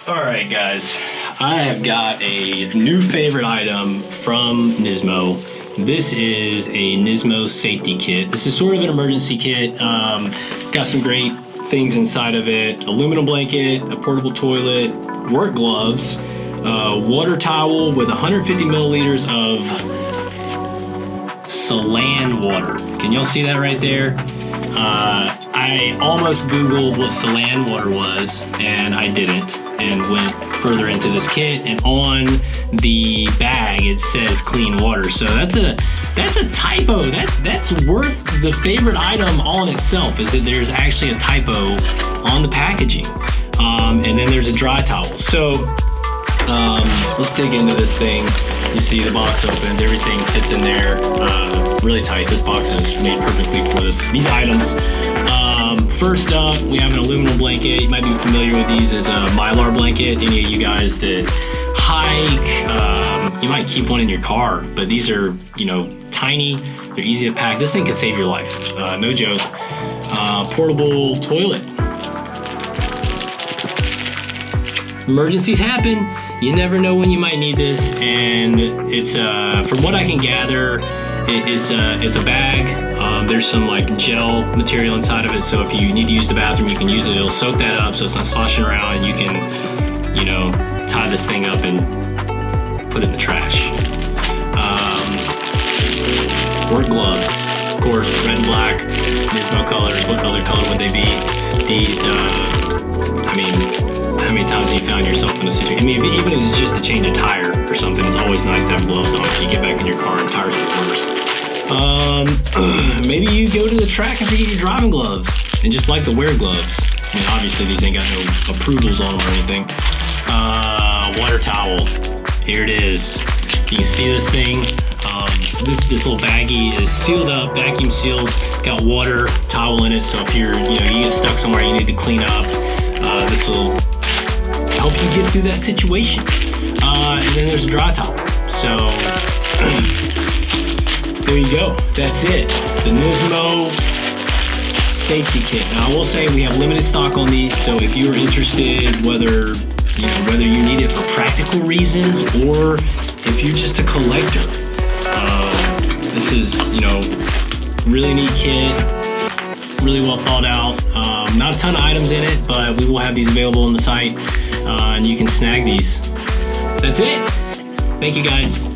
Alright guys, I have got a new favorite item from Nismo. This is a Nismo Safety Kit. This is sort of an emergency kit. Got some great things inside of it. Aluminum blanket, a portable toilet, work gloves, water towel with 150 milliliters of saline water. Can y'all see that right there? I almost Googled what saline water was, and I didn't, and went further into this kit, and on the bag it says clean water. So that's a typo. That's worth the favorite item all in itself, is that there's actually a typo on the packaging. And then there's a dry towel. So let's dig into this thing. You see the box opens, everything fits in there really tight. This box is made perfectly for these items. First up, we have an aluminum blanket. You might be familiar with these as a Mylar blanket. Any of you guys that hike, you might keep one in your car, but these are, tiny. They're easy to pack. This thing can save your life, no joke. Portable toilet. Emergencies happen. You never know when you might need this, and it's from what I can gather, it's a bag. There's some like gel material inside of it, so if you need to use the bathroom, you can use it. It'll soak that up, so it's not sloshing around, and you can, tie this thing up and put it in the trash. Work gloves, of course, red and black, Nismo colors. What other color would they be? These, how many times have you found yourself in a situation? Even if it's just to change a tire or something, it's always nice to have gloves on when you get back in your car and tires get worse. Maybe you go to the track and forget your driving gloves and just like to wear gloves. Obviously these ain't got no approvals on them or anything. Water towel. Here it is. You can see this thing. This little baggie is sealed up, vacuum sealed, got water towel in it. So if you get stuck somewhere, you need to clean up. This will help you get through that situation. And then there's a dry towel. So there you go. That's it. The Nismo Safety Kit. Now I will say we have limited stock on these, so if you're interested, whether you need it for practical reasons or if you're just a collector, this is really neat kit. Really well thought out. Not a ton of items in it, but we will have these available on the site, and you can snag these. That's it. Thank you guys.